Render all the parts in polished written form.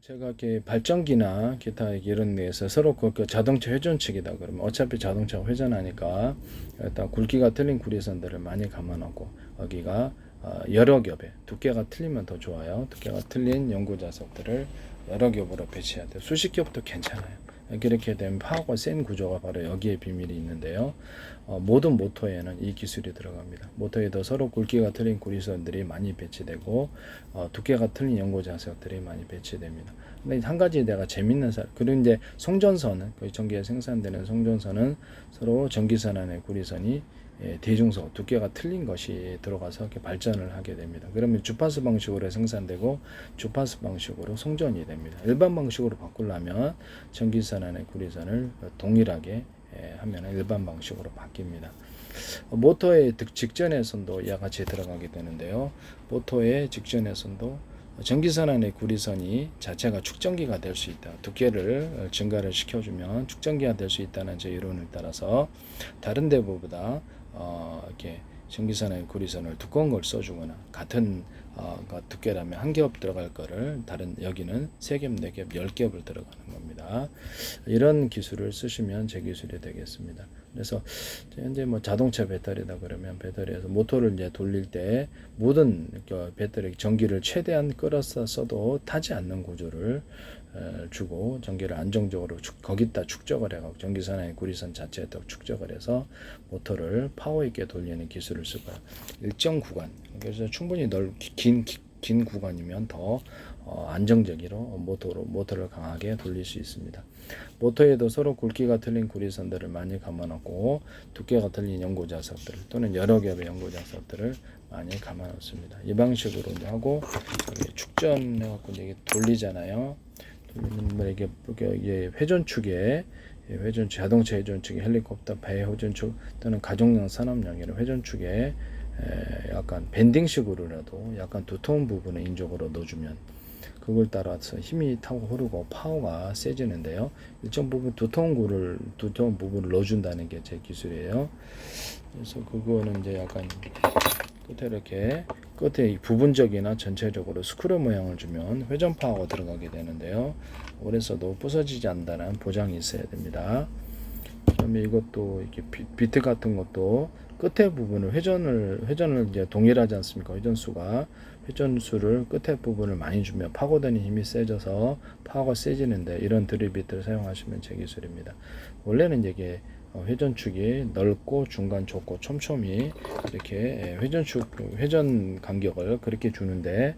제가 이렇게 발전기나 기타 이런 데에서 서로 그 자동차 회전축이다 그러면 어차피 자동차가 회전하니까 일단 굵기가 틀린 구리선들을 많이 감아놓고 여기가 여러 겹에 두께가 틀리면 더 좋아요. 두께가 틀린 연구 자석들을 여러 겹으로 배치해야 돼요. 수십 겹도 괜찮아요. 이렇게 되면 파워가 센 구조가 바로 여기에 비밀이 있는데요. 모든 모터에는 이 기술이 들어갑니다. 모터에도 서로 굵기가 틀린 구리선들이 많이 배치되고 두께가 틀린 연고 자석들이 많이 배치됩니다. 근데 한 가지 내가 재밌는 그리고 이제 송전선은 거의 전기에 생산되는 송전선은 서로 전기선 안에 구리선이 대중소 두께가 틀린 것이 들어가서 이렇게 발전을 하게 됩니다. 그러면 주파수 방식으로 생산되고 주파수 방식으로 송전이 됩니다. 일반 방식으로 바꾸려면 전기선 안에 구리선을 동일하게 하면 일반 방식으로 바뀝니다. 모터의 직전에선도 이와 같이 들어가게 되는데요. 모터의 직전에선도 전기선 안에 구리선이 자체가 축전기가 될 수 있다. 두께를 증가를 시켜주면 축전기가 될 수 있다는 제 이론을 따라서 다른 데보다 이렇게 전기선 안에 구리선을 두꺼운 걸 써주거나 같은 두께라면 한 겹 들어갈 거를 다른 여기는 3겹, 4겹, 10겹을 들어가는 겁니다. 이런 기술을 쓰시면 제 기술이 되겠습니다. 그래서 현재 뭐 자동차 배터리다 그러면 배터리에서 모터를 이제 돌릴 때 모든 배터리 전기를 최대한 끌어서 써도 타지 않는 구조를 주고 전기를 안정적으로 거기다 축적을 해가지고 전기선의 구리선 자체에도 축적을 해서 모터를 파워 있게 돌리는 기술을 쓰고요. 일정 구간, 그래서 충분히 긴 구간이면 더 안정적으로 모터를 강하게 돌릴 수 있습니다. 모터에도 서로 굵기가 틀린 구리선들을 많이 감아놓고 두께가 틀린 연고 자석들 또는 여러 겹의 연고 자석들을 많이 감아놓습니다. 이 방식으로 이제 하고 축전해갖고 이제 돌리잖아요. 이게 회전축에 자동차 회전축에 헬리콥터 배 회전축 또는 가정용 산업용이나 회전축에 약간 밴딩식으로라도 약간 두터운 부분을 인적으로 넣어주면 그걸 따라서 힘이 타고 흐르고 파워가 세지는데요. 일정 부분 두터운 부분을 넣어준다는 게 제 기술이에요. 그래서 그거는 이제 약간 끝에 부분적이나 전체적으로 스크류 모양을 주면 회전 파워가 들어가게 되는데요. 오래 써도 부서지지 않는다는 보장이 있어야 됩니다. 그다음에 이것도 이렇게 비트 같은 것도 끝에 부분을 회전을 이제 동일하지 않습니까? 회전수를 끝에 부분을 많이 주면 파고드는 힘이 세져서 파워가 세지는데 이런 드릴비트를 사용하시면 제 기술입니다. 원래는 이게 회전축이 넓고 중간 좁고 촘촘히 이렇게 회전 간격을 그렇게 주는데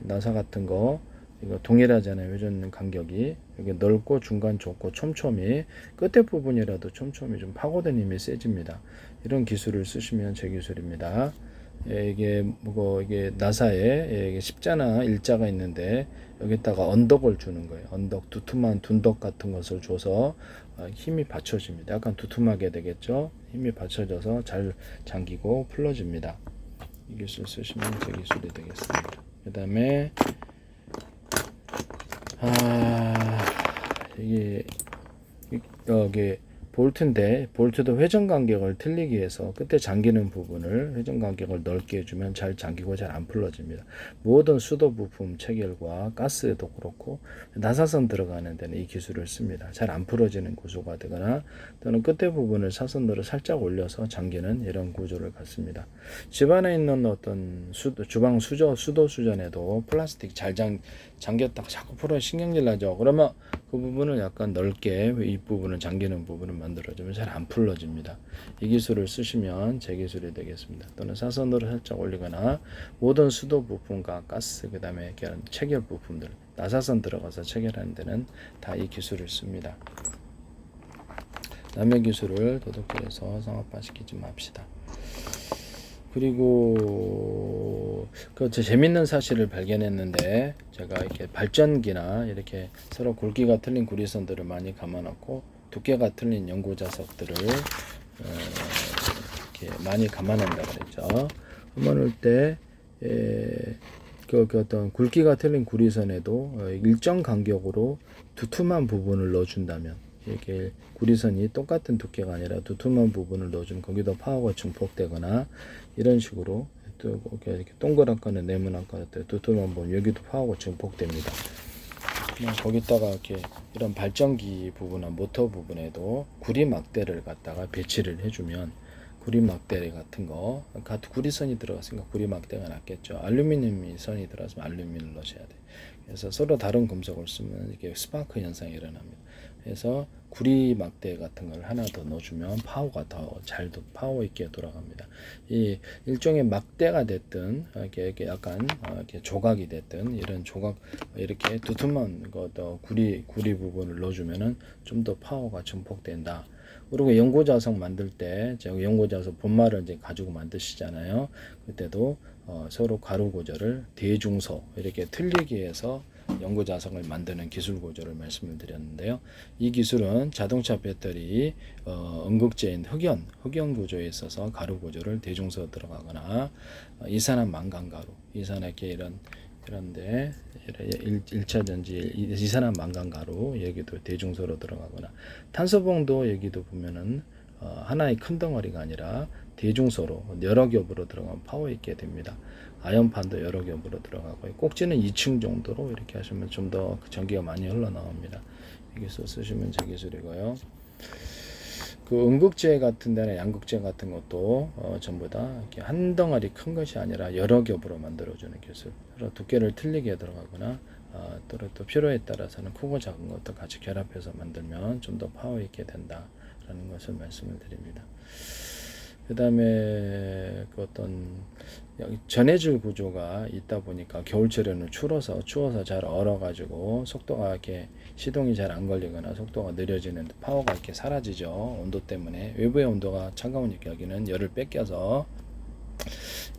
나사 같은 거 이거 동일하잖아요. 회전 간격이 여기 넓고 중간 좁고 촘촘히 끝에 부분이라도 촘촘히 좀 파고드는 힘이 세집니다. 이런 기술을 쓰시면 제 기술입니다. 이게 나사에 이게 십자나 일자가 있는데 여기다가 언덕을 주는 거예요. 언덕, 두툼한 둔덕 같은 것을 줘서 힘이 받쳐집니다. 약간 두툼하게 되겠죠. 힘이 받쳐져서 잘 잠기고 풀러집니다. 이 기술 쓰시면 제 기술이 되겠습니다. 그 다음에 이게 여기 볼트인데 볼트도 회전 간격을 틀리기 위해서 끝에 잠기는 부분을 회전 간격을 넓게 해주면 잘 잠기고 잘 안 풀러집니다. 모든 수도 부품 체결과 가스도 그렇고 나사선 들어가는 데는 이 기술을 씁니다. 잘 안 풀어지는 구조가 되거나 또는 끝에 부분을 사선으로 살짝 올려서 잠기는 이런 구조를 갖습니다. 집안에 있는 어떤 주방 수도 수전에도 플라스틱 잘 잠겼다 자꾸 풀어 신경질 나죠. 그러면 그 부분을 약간 넓게 이 부분을 잠기는 부분을 만들어주면 잘 안 풀러집니다. 이 기술을 쓰시면 제 기술이 되겠습니다. 또는 사선으로 살짝 올리거나 모든 수도 부품과 가스 그 다음에 체결 부품들 나사선 들어가서 체결하는 데는 다 이 기술을 씁니다. 남의 기술을 도둑질해서 상업화시키지 맙시다. 그리고 재밌는 사실을 발견했는데 제가 이렇게 발전기나 이렇게 서로 굵기가 틀린 구리선들을 많이 감아놓고 두께가 틀린 연고 자석들을 이렇게 많이 감아낸다 그랬죠. 감아놓을 때 어떤 굵기가 틀린 구리선에도 일정 간격으로 두툼한 부분을 넣어준다면 이렇게 구리선이 똑같은 두께가 아니라 두툼한 부분을 넣어주면 거기도 파워가 증폭되거나 이런 식으로 또 이렇게 동그랗거나 네모나거나 두툼한 부분 여기도 파워가 증폭됩니다. 거기다가 이렇게 이런 발전기 부분이나 모터 부분에도 구리 막대를 갖다가 배치를 해주면 구리 막대 같은 거, 구리선이 들어갔으니까 구리 막대가 낫겠죠. 알루미늄 선이 들어가면 알루미늄을 넣으셔야 돼. 그래서 서로 다른 금속을 쓰면 이게 스파크 현상이 일어납니다. 그래서 구리 막대 같은 걸 하나 더 넣어주면 파워가 더 잘 파워 있게 돌아갑니다. 이 일종의 막대가 됐든 이렇게 약간 이렇게 조각이 됐든 이런 조각 이렇게 두툼한 구리 부분을 넣어주면은 좀 더 파워가 증폭된다. 그리고 연고자석 만들 때 제가 연고자석 본말을 이제 가지고 만드시잖아요. 그때도 서로 가루 구조를 대중소 이렇게 틀리게 해서 연고자석을 만드는 기술 구조를 말씀을 드렸는데요. 이 기술은 자동차 배터리 음극재인 흑연 구조에 있어서 가루 구조를 대중소 들어가거나 이산화 망간가루, 이산화계 이런데 1차 전지 이산화 망간가루 여기도 대중소로 들어가거나 탄소봉도 여기도 보면은 하나의 큰 덩어리가 아니라 대중소로 여러 겹으로 들어가면 파워 있게 됩니다. 아연판도 여러 겹으로 들어가고 꼭지는 2층 정도로 이렇게 하시면 좀 더 전기가 많이 흘러나옵니다. 여기서 쓰시면 제 기술이고요. 그 음극재 같은 데나 양극재 같은 것도 전부 다 이렇게 한 덩어리 큰 것이 아니라 여러 겹으로 만들어주는 기술. 두께를 틀리게 들어가거나 또 필요에 따라서는 크고 작은 것도 같이 결합해서 만들면 좀 더 파워 있게 된다라는 것을 말씀을 드립니다. 그 다음에 그 어떤 전해질 구조가 있다 보니까 겨울철에는 추워서 잘 얼어가지고 속도가 이렇게 시동이 잘 안 걸리거나 속도가 느려지는 파워가 이렇게 사라지죠. 온도 때문에 외부의 온도가 차가우니까 여기는 열을 뺏겨서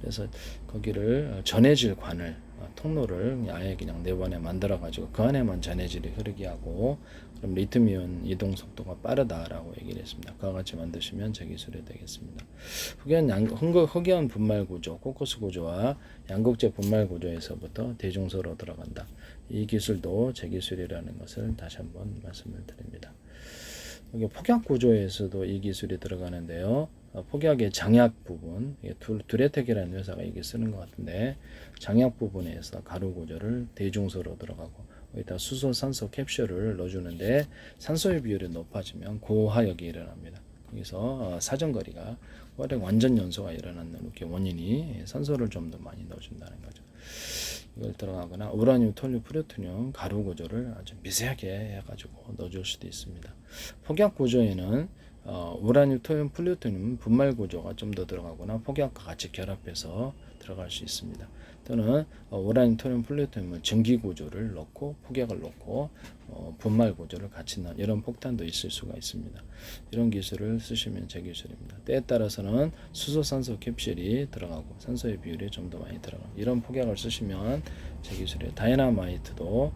그래서 거기를 전해질 관을 통로를 아예 그냥 내번에 만들어 가지고 그 안에만 전해질이 흐르게 하고 그럼 리튬이온 이동 속도가 빠르다라고 얘기를 했습니다. 그와 같이 만드시면 제 기술이 되겠습니다. 흑연 분말 구조, 코커스 구조와 양극재 분말 구조에서부터 대중소로 들어간다. 이 기술도 제 기술이라는 것을 다시 한번 말씀을 드립니다. 여기 폭약 구조에서도 이 기술이 들어가는데요. 폭약의 장약 부분, 두레텍이라는 회사가 이게 쓰는 것 같은데 장약 부분에서 가루 구조를 대중소로 들어가고 여기다 수소, 산소 캡슐을 넣어주는데 산소의 비율이 높아지면 고화역이 일어납니다. 거기서 사정거리가 완전 연소가 일어나는 이렇게 원인이 산소를 좀 더 많이 넣어준다는 거죠. 이걸 들어가거나 우라늄, 톨륨, 플루토늄 가루 구조를 아주 미세하게 해가지고 넣어줄 수도 있습니다. 폭약 구조에는 우라늄, 톨륨, 플루토늄 분말 구조가 좀 더 들어가거나 폭약과 같이 결합해서 들어갈 수 있습니다. 또는 우라늄, 톨륨, 플루토늄은 전기 구조를 넣고 폭약을 넣고 분말 구조를 같이 넣은 이런 폭탄도 있을 수가 있습니다. 이런 기술을 쓰시면 제 기술입니다. 때에 따라서는 수소, 산소 캡슐이 들어가고 산소의 비율이 좀 더 많이 들어가고 이런 폭약을 쓰시면 제 기술이에요. 다이나마이트도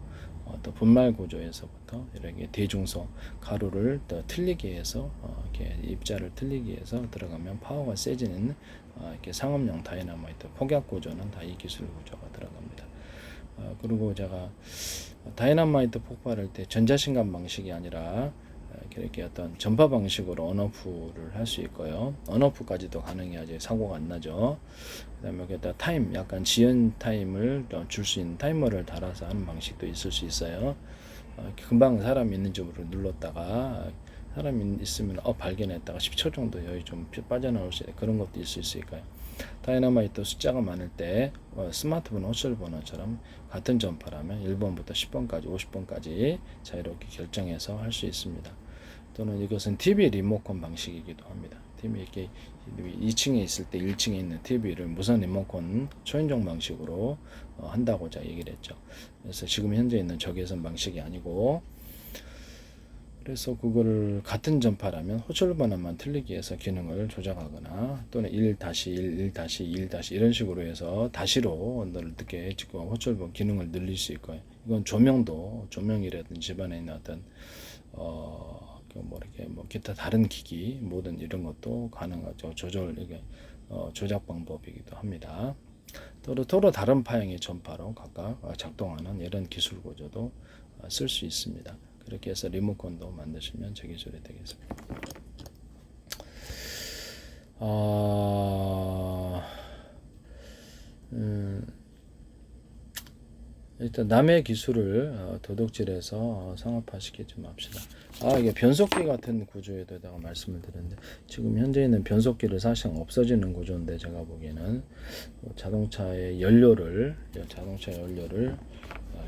또 분말 구조에서부터 이렇게 대중소 가루를 더 틀리게 해서 이렇게 입자를 틀리게 해서 들어가면 파워가 세지는 이렇게 상업용 다이나마이트 폭약 구조는 다 이 기술 구조가 들어갑니다. 그리고 제가 다이나마이트 폭발할 때 전자신간 방식이 아니라 이렇게 어떤 전파 방식으로 언오프를 할 수 있고요. 언오프까지도 가능해야지 사고가 안 나죠. 그다음에 여기다 타임, 약간 지연 타임을 줄 수 있는 타이머를 달아서 하는 방식도 있을 수 있어요. 금방 사람이 있는 쪽으로 눌렀다가 사람이 있으면 발견했다가 10초 정도 여기 좀 빠져나올 수 있는 그런 것도 있을 수 있고요. 다이너마이트 숫자가 많을 때 스마트폰 호출 번호처럼 같은 전파라면 1번부터 10번까지 50번까지 자유롭게 결정해서 할 수 있습니다. 또는 이것은 TV 리모컨 방식이기도 합니다. TV 이렇게 2층에 있을 때 1층에 있는 TV를 무선 리모컨 초인종 방식으로 한다고자 얘기를 했죠. 그래서 지금 현재 있는 적외선 방식이 아니고 그래서 그거를 같은 전파라면 호출 번호만 틀리게 해서 기능을 조작하거나 또는 1-1, 1-1- 이런 식으로 해서 다시로 넓게 지금 호출 번호 기능을 늘릴 수 있고요. 이건 조명이라든지 집안에 있는 어떤 기타 다른 기기 모든 이런 것도 가능하죠. 조작 방법이기도 합니다. 또로 다른 파형의 전파로 각각 작동하는 이런 기술 구조도 쓸 수 있습니다. 그렇게 해서 리모컨도 만드시면 제 기술이 되겠습니다. 일단 남의 기술을 도둑질해서 상업화시키지 맙시다. 이게 변속기 같은 구조에다가 말씀을 드렸는데 지금 현재 있는 변속기를 사실상 없어지는 구조인데 제가 보기에는 자동차의 연료를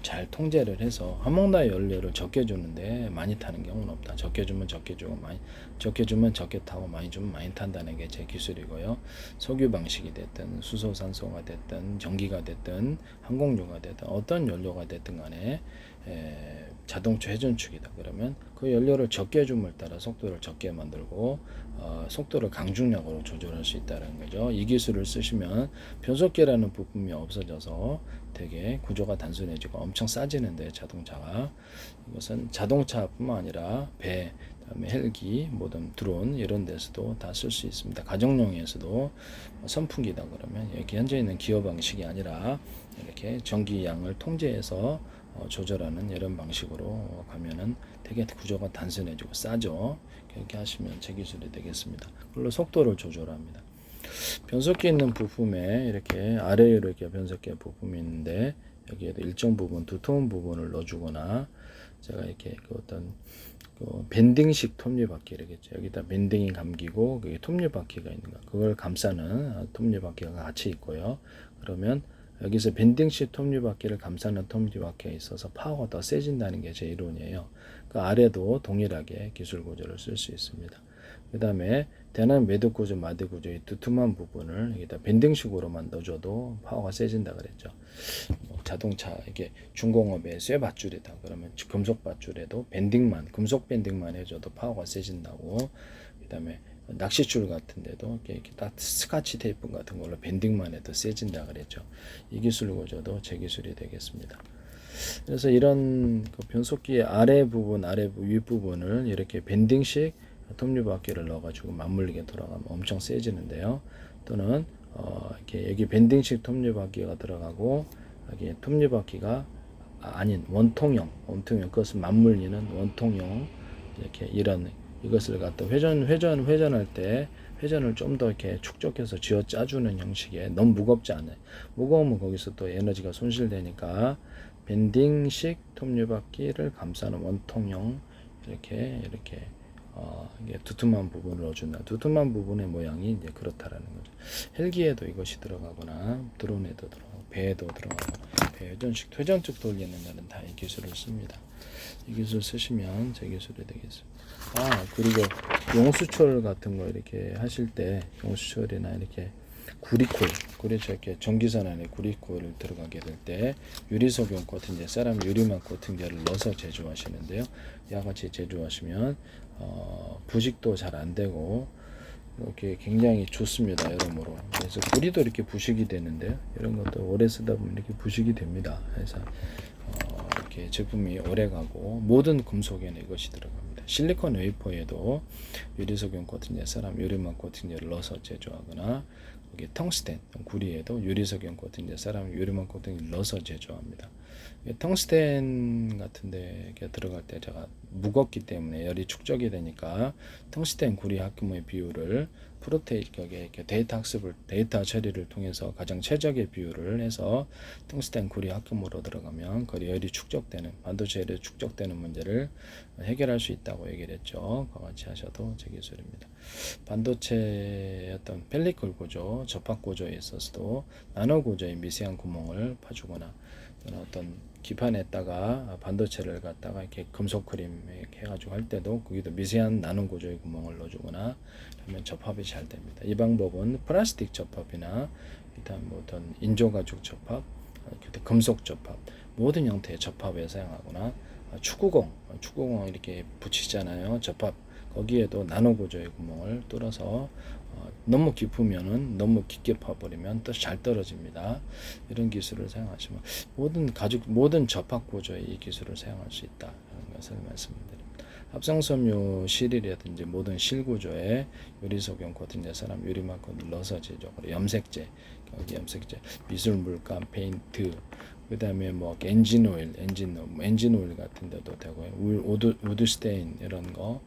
잘 통제를 해서 화목나의 연료를 적게 주는데 많이 타는 경우는 없다. 적게 주면 적게 주고 적게 주면 적게 타고 많이 주면 많이 탄다는 게 제 기술이고요. 석유 방식이 됐든 수소산소가 됐든 전기가 됐든 항공유가 됐든 어떤 연료가 됐든 간에 자동차 회전축이다. 그러면 그 연료를 적게 줌을 따라 속도를 적게 만들고 속도를 강중력으로 조절할 수 있다는 거죠. 이 기술을 쓰시면 변속기라는 부품이 없어져서 되게 구조가 단순해지고 엄청 싸지는데 자동차가 이것은 자동차뿐만 아니라 배, 그다음에 헬기, 모든 드론 이런 데서도 다 쓸 수 있습니다. 가정용에서도 선풍기다 그러면 이렇게 현재 있는 기어 방식이 아니라 이렇게 전기양을 통제해서 조절하는 이런 방식으로 가면은 되게 구조가 단순해지고 싸죠. 그렇게 하시면 제 기술이 되겠습니다. 그걸로 속도를 조절합니다. 변속기 있는 부품에 이렇게 아래로 이렇게 변속기 부품이 있는데 여기에도 일정 부분 두터운 부분을 넣어주거나 제가 이렇게 그 어떤 밴딩식 톱니바퀴겠죠. 여기다 밴딩이 감기고 그게 톱니바퀴가 있는 거 그걸 감싸는 톱니바퀴가 같이 있고요. 그러면 여기서 밴딩식 톱니바퀴를 감싸는 톱니바퀴가 있어서 파워가 더 세진다는 게 제 이론이에요. 그 아래도 동일하게 기술 구조를 쓸 수 있습니다. 그 다음에 대난 매듭 구조, 마디 구조의 두툼한 부분을 여기다 밴딩식으로만 넣어줘도 파워가 세진다 그랬죠. 자동차 이게 중공업의 쇠 밧줄이다 그러면 금속 밧줄에도 밴딩만 금속 밴딩만 해줘도 파워가 세진다고. 그 다음에 낚싯줄 같은데도 이렇게 딱 스카치 테이프 같은 걸로 밴딩만 해도 세진다 그랬죠. 이 기술 구조도 제 기술이 되겠습니다. 그래서 이런 그 변속기의 아래 부분, 위 부분을 이렇게 밴딩식 톱니바퀴를 넣어가지고 맞물리게 돌아가면 엄청 세지는데요. 또는 이렇게 여기 밴딩식 톱니바퀴가 들어가고 여기 톱니바퀴가 아닌 원통형 그것을 맞물리는 원통형 이렇게 이런 이것을 갖다 회전할 때 회전을 좀 더 이렇게 축적해서 쥐어 짜주는 형식의 너무 무겁지 않아요. 무거우면 거기서 또 에너지가 손실되니까 밴딩식 톱니바퀴를 감싸는 원통형 이렇게 이게 두툼한 부분을 넣어준다. 두툼한 부분의 모양이 이제 그렇다라는 거죠. 헬기에도 이것이 들어가거나 드론에도 들어가고 배에도 들어가고 배 회전식 돌리는 날은 다 이 기술을 씁니다. 이 기술 쓰시면 제 기술이 되겠습니다. 그리고 용수철 같은 거 이렇게 하실 때 용수철이나 이렇게 구리코일, 이렇게 전기선 안에 구리코일을 들어가게 될 때 유리석용 코팅제, 세라믹 유리막 코팅제를 넣어서 제조하시는데요. 이와 같이 제조하시면 부식도 잘 안 되고 이렇게 굉장히 좋습니다. 여러모로. 그래서 구리도 이렇게 부식이 되는데요. 이런 것도 오래 쓰다 보면 이렇게 부식이 됩니다. 그래서 이렇게 제품이 오래 가고 모든 금속에는 이것이 들어갑니다. 실리콘 웨이퍼에도 유리석용 코팅제, 세라믹 유리막 코팅제를 넣어서 제조하거나 여기 텅스텐 구리에도 유리석용 코팅제, 세라믹 유리막 코팅제를 넣어서 제조합니다. 텅스텐 같은데 들어갈 때 제가 무겁기 때문에 열이 축적이 되니까 텅스텐 구리 합금의 비율을 프로테이크에 데이터 처리를 통해서 가장 최적의 비율을 해서 텅스텐 구리 합금으로 들어가면 거리 열이 축적되는 반도체 열이 축적되는 문제를 해결할 수 있다고 얘기를 했죠. 그와 같이 하셔도 제 기술입니다. 반도체의 어떤 펠리클 구조, 접합 구조에 있어서도 나노 구조의 미세한 구멍을 파주거나 어떤 기판에다가 반도체를 갖다가 이렇게 금속 크림 이렇게 해가지고 할 때도 거기도 미세한 나눔 구조의 구멍을 넣어주거나 하면 접합이 잘 됩니다. 이 방법은 플라스틱 접합이나 일단 뭐 어떤 인조가죽 접합, 금속 접합 모든 형태의 접합에 사용하거나 축구공 이렇게 붙이잖아요. 접합 거기에도 나노 구조의 구멍을 뚫어서 너무 깊으면은 너무 깊게 파버리면 또 잘 떨어집니다. 이런 기술을 사용하시면 모든 접합 구조에 이 기술을 사용할 수 있다는 것을 말씀드립니다. 합성섬유 실이라든지 모든 실 구조에 유리석용 코팅제, 세라믹 유리막 코팅을 넣어서 제조하고 염색제, 미술 물감, 페인트, 그 다음에 뭐 엔진 오일 같은 데도 되고요. 우드 스테인 이런 거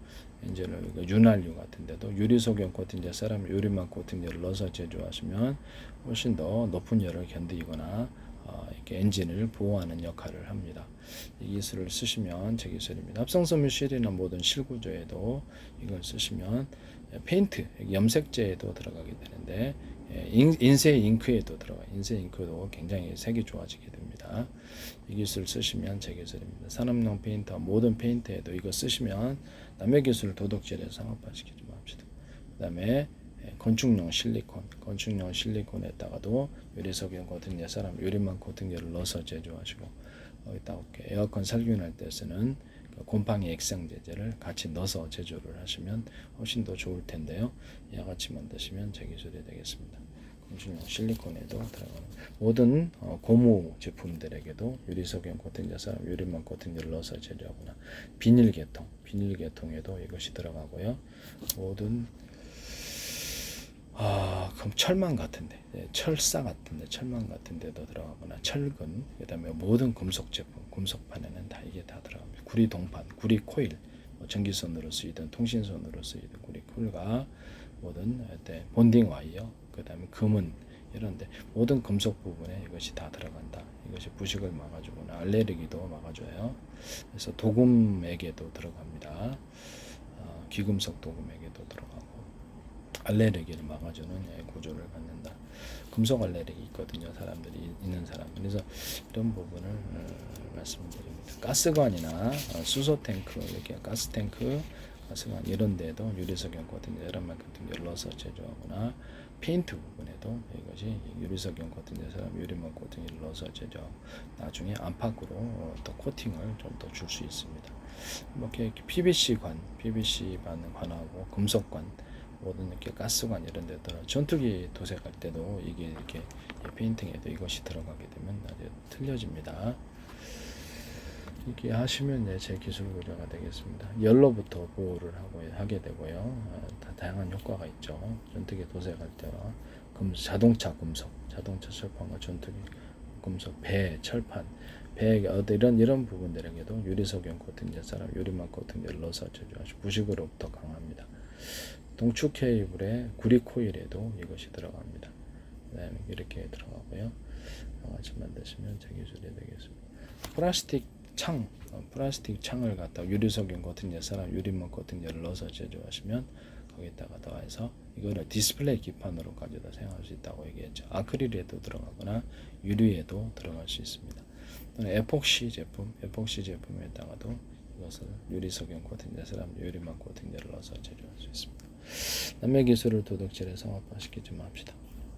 엔진오일, 윤활유 같은 데도 유리석용 코팅제, 세라믹 유리막 코팅제를 넣어서 제조하시면 훨씬 더 높은 열을 견디거나 이렇게 엔진을 보호하는 역할을 합니다. 이 기술을 쓰시면 제 기술입니다. 합성섬유 실이나 모든 실구조에도 이걸 쓰시면 페인트, 염색제에도 들어가게 되는데 인쇄 잉크에도 들어가요. 인쇄 잉크도 굉장히 색이 좋아지게 됩니다. 이 기술 쓰시면 제 기술입니다. 산업용 페인트와 모든 페인트에도 이거 쓰시면 남의 기술 도덕질에서 상업화시키지 맙시다. 그 다음에 건축용 실리콘에다가도 유리석용 코팅제, 사람 유리망 코팅제를 넣어서 제조하시고 거기다 에어컨 살균할 때 쓰는 곰팡이 액상제제를 같이 넣어서 제조를 하시면 훨씬 더 좋을 텐데요. 이와 같이 만드시면 제 기술이 되겠습니다. 건축용 실리콘에도 들어가는 모든 고무 제품들에게도 유리석용 코팅제, 사람 유리망 코팅제를 넣어서 제조하거나 비닐계통에도 이것이 들어가고요. 모든 그럼 철망 같은데, 철사 같은데, 철망 같은데도 들어가거나 철근, 그다음에 모든 금속 제품, 금속판에는 다 이게 다 들어갑니다. 구리 동판, 구리 코일, 전기선으로 쓰이든 통신선으로 쓰이든 구리 코일과 모든 본딩 와이어, 그다음에 금은 이런데 모든 금속 부분에 이것이 다 들어간다. 이것이 부식을 막아주거나 알레르기도 막아줘요. 그래서 도금에게도 들어갑니다. 귀금속 도금에게도 들어가고. 알레르기를 막아주는 구조를 갖는다. 금속 알레르기 있거든요. 사람들이 있는 사람. 그래서 이런 부분을 말씀드립니다. 가스관이나 수소 탱크, 이렇게 가스 탱크, 가스관 이런 데도 유리석용 코팅제, 이런 같은 걸 넣어서 제조하거나 페인트 부분에도 이것이 유리석용 코팅제, 사람 유리막 코팅을 넣어서 제조하고 나중에 안팎으로 또 코팅을 좀 더 줄 수 있습니다. 이렇게 PVC 관하고 금속관 모든 이렇게 가스관 이런 데들 전투기 도색할 때도 이게 이렇게 페인팅에도 이것이 들어가게 되면 아주 틀려집니다. 이렇게 하시면 제 기술 구조가 되겠습니다. 열로부터 보호를 하게 되고요. 다양한 효과가 있죠. 전투기 도색할 때와 자동차 철판과 전투기 금속, 배, 철판, 이런 부분들에게도 유리석용 코팅제, 사람 유리막 코팅제를 넣어서 제조하시고 부식으로부터 강합니다. 동축 케이블에 구리 코일에도 이것이 들어갑니다. 그다음에 이렇게 들어가고요. 같이 만드시면 제 기술이 되겠습니다. 플라스틱 창을 갖다 유리석용 코팅제, 사람 유리막 코팅제를 넣어서 제조하시면 거기다가 더해서 이거를 디스플레이 기판으로 가져다 사용할 수 있다고 얘기했죠. 아크릴에도 들어가거나 유리에도 들어갈 수 있습니다. 에폭시 제품에다가도 이것을 유리석용 코팅제, 사람 유리막 코팅제를 넣어서 제조할 수 있습니다. 남의 기술을 도덕질에 상업화시키지 맙시다.